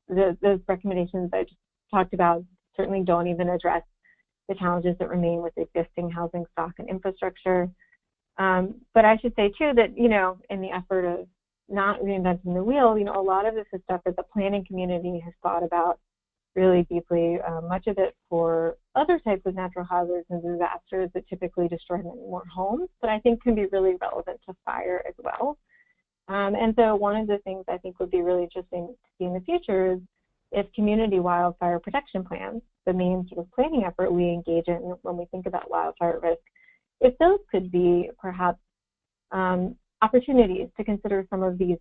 Those recommendations I just talked about certainly don't even address the challenges that remain with existing housing stock and infrastructure. But I should say too that, in the effort of not reinventing the wheel, a lot of this is stuff that the planning community has thought about really deeply, much of it for other types of natural hazards and disasters that typically destroy many more homes, but I think can be really relevant to fire as well. And so one of the things I think would be really interesting to see in the future is if community wildfire protection plans, the main sort of planning effort we engage in when we think about wildfire risk, if those could be perhaps opportunities to consider some of these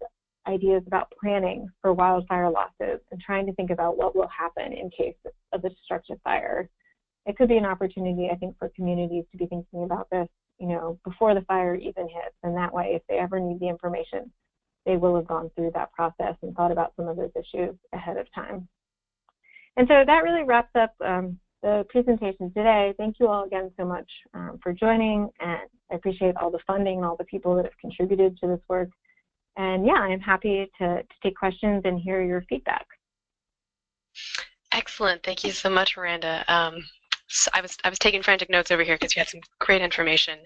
ideas about planning for wildfire losses and trying to think about what will happen in case of a destructive fire. It could be an opportunity, I think, for communities to be thinking about this, before the fire even hits. And that way, if they ever need the information, they will have gone through that process and thought about some of those issues ahead of time. And so that really wraps up the presentation today. Thank you all again so much for joining, and I appreciate all the funding and all the people that have contributed to this work. And yeah, I'm happy to take questions and hear your feedback. Excellent. Thank you so much, Miranda. So I was taking frantic notes over here because you had some great information.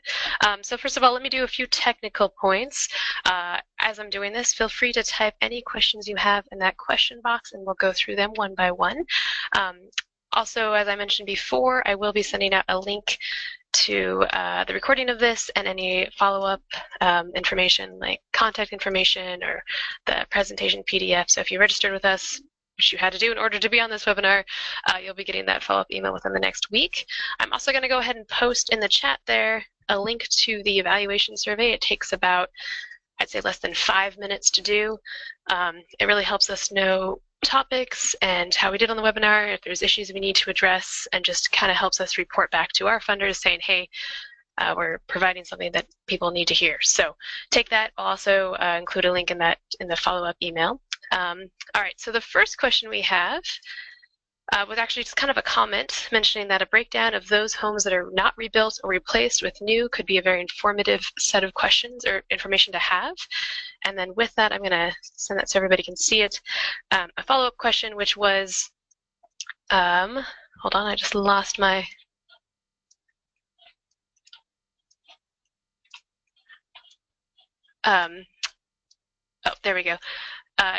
So first of all, let me do a few technical points. As I'm doing this, feel free to type any questions you have in that question box, and we'll go through them one by one. Also, as I mentioned before, I will be sending out a link to the recording of this and any follow-up information like contact information or the presentation PDF. So if you registered with us, which you had to do in order to be on this webinar, you'll be getting that follow-up email within the next week. I'm also going to go ahead and post in the chat there a link to the evaluation survey. It takes about, I'd say, less than 5 minutes to do. It really helps us know topics and how we did on the webinar, if there's issues we need to address, and just kind of helps us report back to our funders saying, hey, we're providing something that people need to hear. So take that. I'll also include a link in the follow-up email. All right, so the first question we have was actually just kind of a comment mentioning that a breakdown of those homes that are not rebuilt or replaced with new could be a very informative set of questions or information to have. And then with that, I'm going to send that so everybody can see it. A follow-up question, which was, hold on, I just lost my, oh, there we go.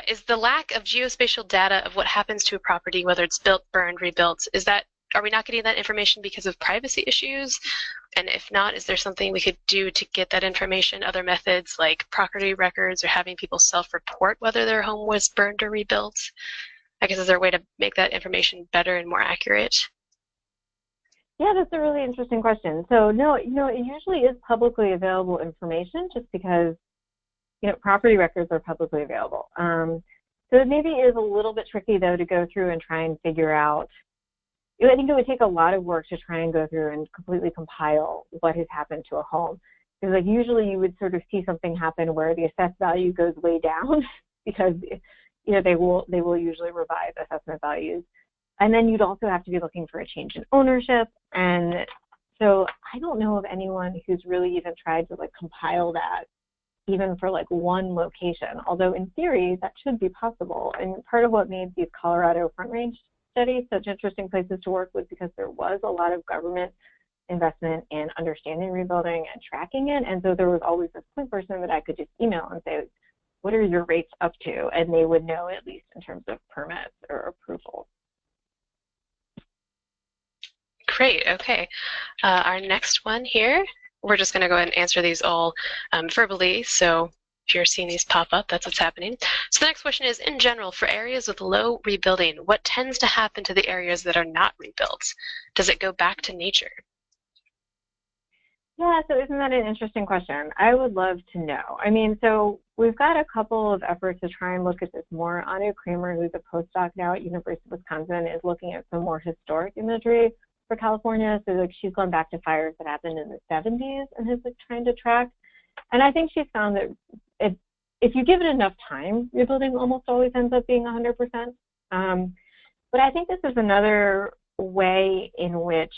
Is the lack of geospatial data of what happens to a property, whether it's built, burned, rebuilt, are we not getting that information because of privacy issues? And if not, is there something we could do to get that information, other methods like property records or having people self-report whether their home was burned or rebuilt? I guess, is there a way to make that information better and more accurate? Yeah, that's a really interesting question. So no, it usually is publicly available information just because property records are publicly available. So it maybe is a little bit tricky, though, to go through and try and figure out. I think it would take a lot of work to try and go through and completely compile what has happened to a home. Because usually you would sort of see something happen where the assessed value goes way down because you know, they will usually revise assessment values. And then you'd also have to be looking for a change in ownership. And so I don't know of anyone who's really even tried to like compile that even for like one location, although in theory that should be possible. And part of what made these Colorado Front Range studies such interesting places to work was because there was a lot of government investment in understanding rebuilding and tracking it. And so there was always this point person that I could just email and say, what are your rates up to? And they would know, at least in terms of permits or approval. Great, okay. Our next one here, we're just gonna go ahead and answer these all verbally. So if you're seeing these pop up, that's what's happening. So the next question is, in general, for areas with low rebuilding, what tends to happen to the areas that are not rebuilt? Does it go back to nature? Yeah, so isn't that an interesting question? I would love to know. I mean, so we've got a couple of efforts to try and look at this more. Anu Kramer, who's a postdoc now at University of Wisconsin, is looking at some more historic imagery for California. So like she's gone back to fires that happened in the 70s and is like trying to track. And I think she's found that if you give it enough time, rebuilding almost always ends up being 100%. But I think this is another way in which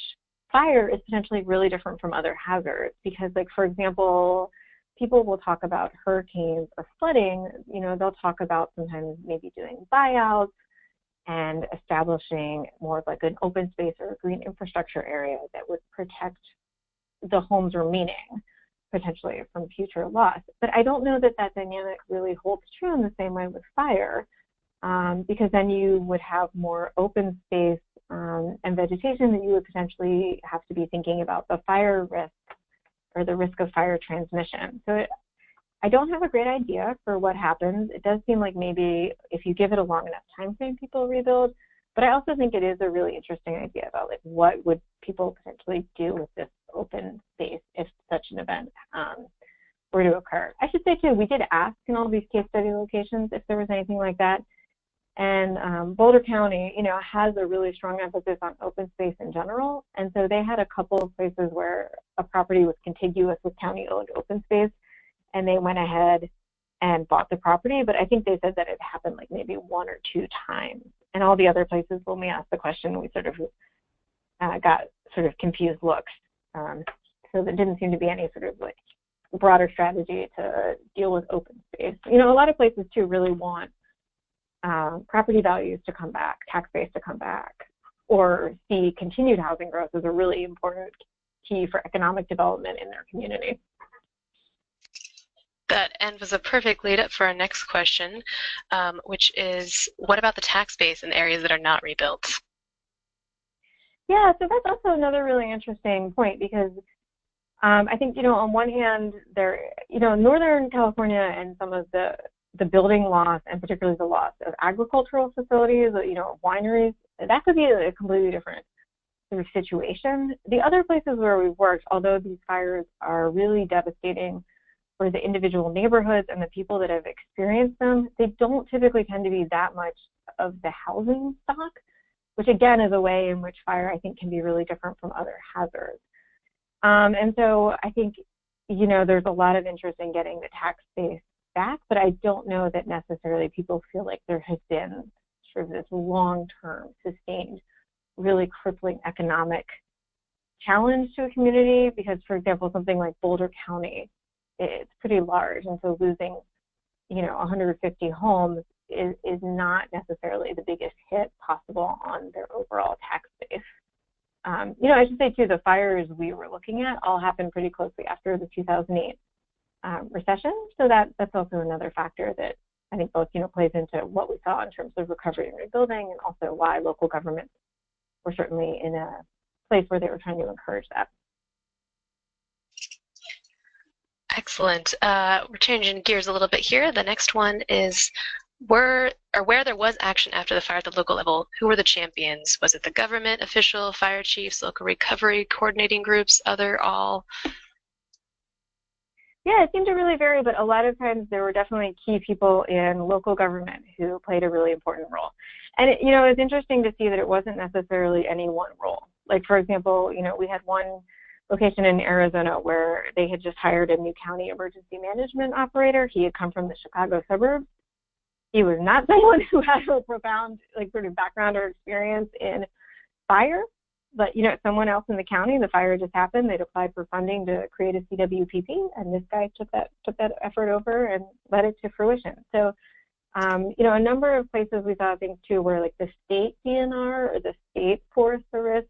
fire is potentially really different from other hazards, because like, for example, people will talk about hurricanes or flooding, you know, they'll talk about sometimes maybe doing buyouts and establishing more of like an open space or a green infrastructure area that would protect the home's remaining potentially from future loss. But I don't know that that dynamic really holds true in the same way with fire, because then you would have more open space and vegetation that you would potentially have to be thinking about the fire risk or the risk of fire transmission. So I don't have a great idea for what happens. It does seem like maybe if you give it a long enough time frame, people rebuild. But I also think it is a really interesting idea about like what would people potentially do with this open space if such an event were to occur. I should say too, we did ask in all these case study locations if there was anything like that. And Boulder County, you know, has a really strong emphasis on open space in general. And so they had a couple of places where a property was contiguous with county-owned open space, and they went ahead and bought the property. But I think they said that it happened like maybe 1 or 2 times. And all the other places, when we asked the question, we sort of got sort of confused looks. So there didn't seem to be any sort of like broader strategy to deal with open space. You know, a lot of places too really want property values to come back, tax base to come back, or see continued housing growth as a really important key for economic development in their community. That end was a perfect lead up for our next question, which is, what about the tax base in areas that are not rebuilt? Yeah, so that's also another really interesting point, because I think, you know, on one hand, there, you know, Northern California and some of the building loss, and particularly the loss of agricultural facilities, you know, wineries, that could be a completely different sort of situation. The other places where we've worked, although these fires are really devastating for the individual neighborhoods and the people that have experienced them, they don't typically tend to be that much of the housing stock, which again is a way in which fire, I think, can be really different from other hazards. And so I think, you know, there's a lot of interest in getting the tax base back, but I don't know that necessarily people feel like there has been sort of this long-term, sustained, really crippling economic challenge to a community, because, for example, something like Boulder County, it's pretty large, and so losing, you know, 150 homes is not necessarily the biggest hit possible on their overall tax base. You know, I should say too, the fires we were looking at all happened pretty closely after the 2008 recession, so that's also another factor that I think both, you know, plays into what we saw in terms of recovery and rebuilding, and also why local governments were certainly in a place where they were trying to encourage that. Excellent. We're changing gears a little bit here. The next one is, where there was action after the fire at the local level, who were the champions? Was it the government, official, fire chiefs, local recovery, coordinating groups, other, all? Yeah, it seemed to really vary, but a lot of times there were definitely key people in local government who played a really important role. And, you know, it's interesting to see that it wasn't necessarily any one role. Like, for example, you know, we had one location in Arizona where they had just hired a new county emergency management operator. He had come from the Chicago suburbs. he was not someone who had a profound like sort of background or experience in fire, but someone else in the county, the fire just happened, they'd applied for funding to create a CWPP, and this guy took that effort over and led it to fruition. So a number of places we saw things too where like the state DNR or the state Forest Service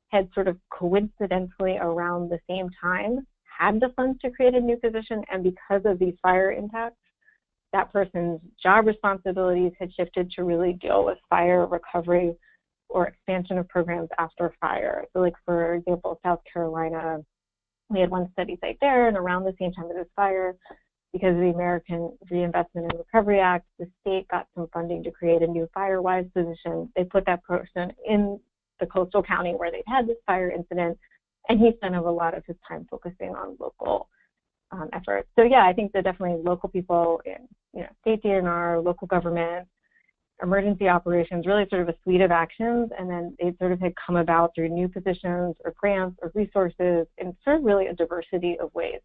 had sort of coincidentally around the same time had the funds to create a new position, and because of these fire impacts, that person's job responsibilities had shifted to really deal with fire recovery or expansion of programs after fire. So like, for example, South Carolina, we had one study site there, and around the same time as this fire, because of the American Reinvestment and Recovery Act, the state got some funding to create a new Firewise position. They put that person in the coastal county where they'd had this fire incident, and he spent a lot of his time focusing on local efforts. So yeah, I think that definitely local people in state DNR, local government, emergency operations, really sort of a suite of actions, and then they sort of had come about through new positions or grants or resources in sort of really a diversity of ways.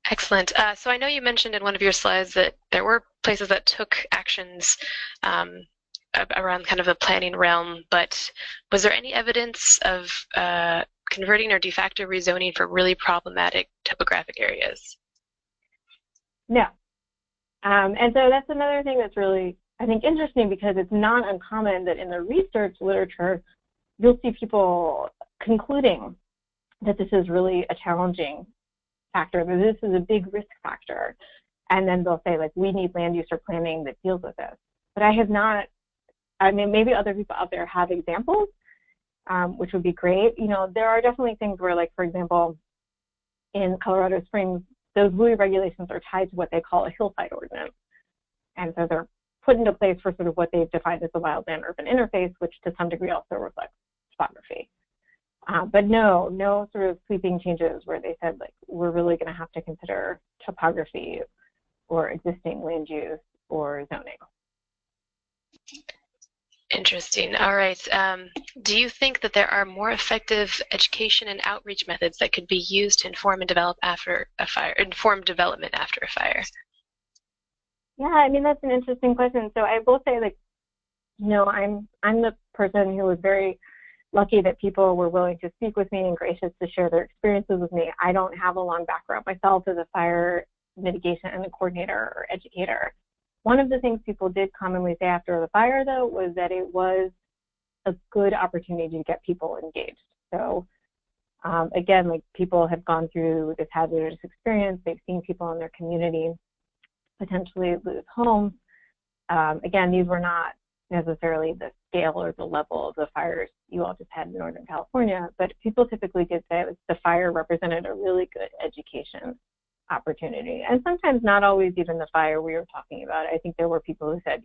Excellent. So I know you mentioned in one of your slides that there were places that took actions around kind of the planning realm, but was there any evidence of converting or de facto rezoning for really problematic topographic areas? No. And so that's another thing that's really, I think, interesting, because it's not uncommon that in the research literature, you'll see people concluding that this is really a challenging factor, that this is a big risk factor. And then they'll say, like, we need land use or planning that deals with this. But I have not, I mean, maybe other people out there have examples, which would be great. There are definitely things where, like, for example, in Colorado Springs, those WUI regulations are tied to what they call a hillside ordinance. And so they're put into place for sort of what they've defined as the wildland-urban interface, which to some degree also reflects topography. But no sort of sweeping changes where they said, like, we're really going to have to consider topography or existing land use or zoning. Interesting. All right. Do you think that there are more effective education and outreach methods that could be used to inform and develop after a fire, inform development after a fire? Yeah, I mean, that's an interesting question. So I will say, like, I'm the person who was very lucky that people were willing to speak with me and gracious to share their experiences with me. I don't have a long background myself as a fire mitigation and a coordinator or educator. One of the things people did commonly say after the fire, though, was that it was a good opportunity to get people engaged. So again, like, people have gone through this hazardous experience. They've seen people in their community potentially lose homes. Again, these were not necessarily the scale or the level of the fires you all just had in Northern California, but people typically did say the fire represented a really good education opportunity. And sometimes not always even the fire we were talking about. I think there were people who said,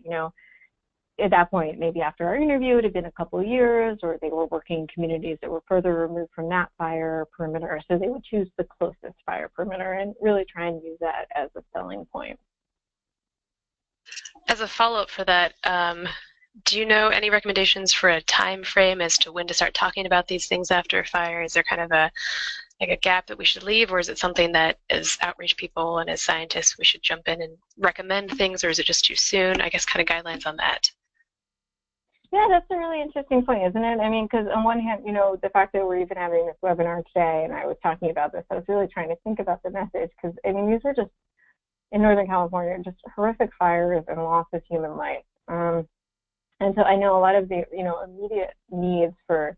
at that point, maybe after our interview, it had been a couple of years, or they were working in communities that were further removed from that fire perimeter. So they would choose the closest fire perimeter and really try and use that as a selling point. As a follow-up for that, do you know any recommendations for a time frame as to when to start talking about these things after a fire? Is there kind of a gap that we should leave, or is it something that as outreach people and as scientists we should jump in and recommend things, or is it just too soon? I guess kind of guidelines on that. Yeah, that's a really interesting point, isn't it? I mean, because on one hand, the fact that we're even having this webinar today, and I was talking about this, I was really trying to think about the message, because, I mean, these are just, in Northern California, just horrific fires and loss of human life. And so I know a lot of the, immediate needs for,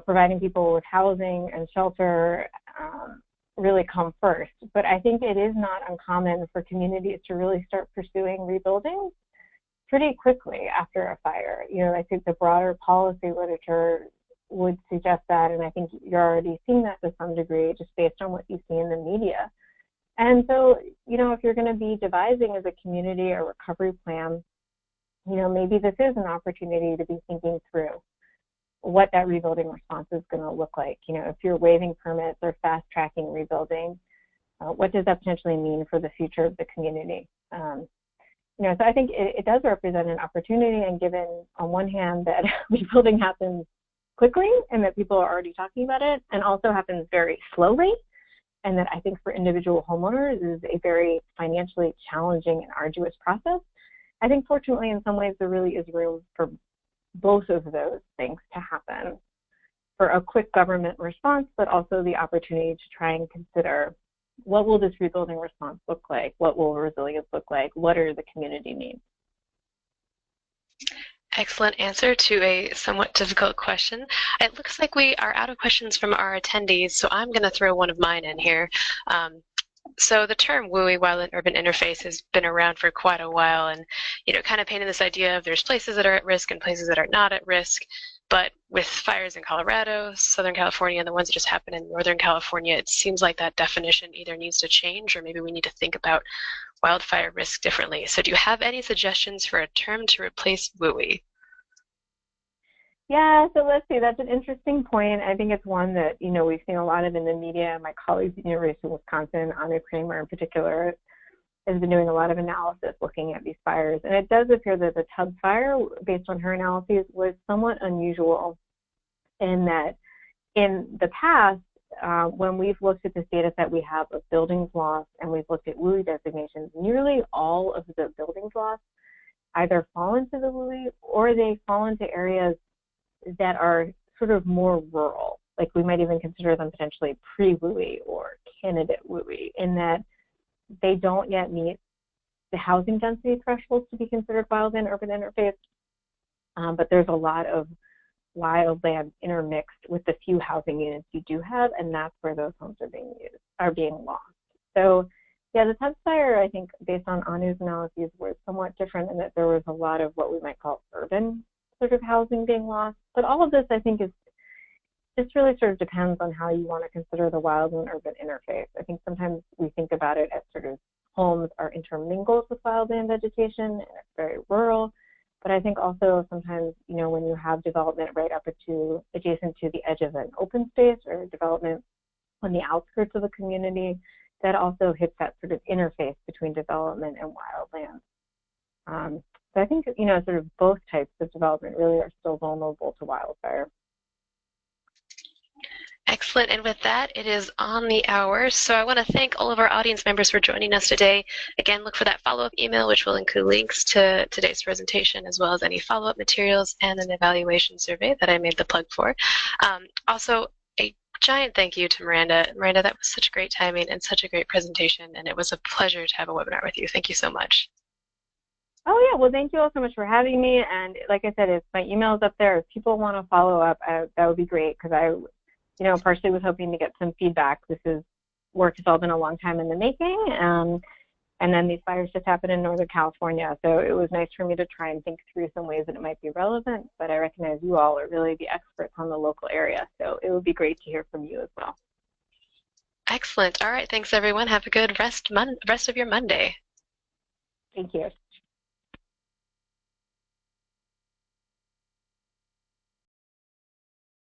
providing people with housing and shelter really come first. But I think it is not uncommon for communities to really start pursuing rebuilding pretty quickly after a fire. I think the broader policy literature would suggest that, and I think you're already seeing that to some degree just based on what you see in the media. And so, if you're going to be devising as a community a recovery plan, maybe this is an opportunity to be thinking through what that rebuilding response is going to look like. If you're waiving permits or fast-tracking rebuilding, what does that potentially mean for the future of the community? So I think it does represent an opportunity, and given on one hand that rebuilding happens quickly and that people are already talking about it, and also happens very slowly, and that I think for individual homeowners is a very financially challenging and arduous process. I think fortunately in some ways there really is room for both of those things to happen, for a quick government response, but also the opportunity to try and consider what will this rebuilding response look like? What will resilience look like? What are the community needs? Excellent answer to a somewhat difficult question. It looks like we are out of questions from our attendees, so I'm going to throw one of mine in here. So the term WUI, wildland urban interface, has been around for quite a while, and kind of painting this idea of there's places that are at risk and places that are not at risk. But with fires in Colorado, Southern California, and the ones that just happened in Northern California, it seems like that definition either needs to change or maybe we need to think about wildfire risk differently. So do you have any suggestions for a term to replace WUI? Yeah, so let's see, that's an interesting point. I think it's one that, we've seen a lot of in the media. My colleagues at the University of Wisconsin, Anu Kramer in particular, has been doing a lot of analysis looking at these fires. And it does appear that the Tubbs fire, based on her analyses, was somewhat unusual in that in the past, when we've looked at this data set we have of buildings lost and we've looked at WUI designations, nearly all of the buildings lost either fall into the WUI or they fall into areas that are sort of more rural. Like we might even consider them potentially pre-WUI or candidate WUI, in that they don't yet meet the housing density thresholds to be considered wildland urban interface, but there's a lot of wildland intermixed with the few housing units you do have, and that's where those homes are being lost. So yeah, the Tubbs fire, I think, based on Anu's analyses, was somewhat different in that there was a lot of what we might call urban sort of housing being lost. But all of this, I think, just really sort of depends on how you want to consider the wildland urban interface. I think sometimes we think about it as sort of homes are intermingled with wildland vegetation and it's very rural. But I think also sometimes, when you have development right up adjacent to the edge of an open space or development on the outskirts of a community, that also hits that sort of interface between development and wildland. So I think, sort of both types of development really are still vulnerable to wildfire. Excellent. And with that, it is on the hour. So I want to thank all of our audience members for joining us today. Again, look for that follow-up email, which will include links to today's presentation, as well as any follow-up materials and an evaluation survey that I made the plug for. Also, a giant thank you to Miranda. Miranda, that was such great timing and such a great presentation, and it was a pleasure to have a webinar with you. Thank you so much. Oh yeah, well thank you all so much for having me. And like I said, if my email is up there, if people want to follow up, that would be great, because I partially was hoping to get some feedback. This is work has all been a long time in the making, and then these fires just happened in Northern California. So it was nice for me to try and think through some ways that it might be relevant, but I recognize you all are really the experts on the local area. So it would be great to hear from you as well. Excellent. All right. Thanks, everyone. Have a good rest of your Monday. Thank you.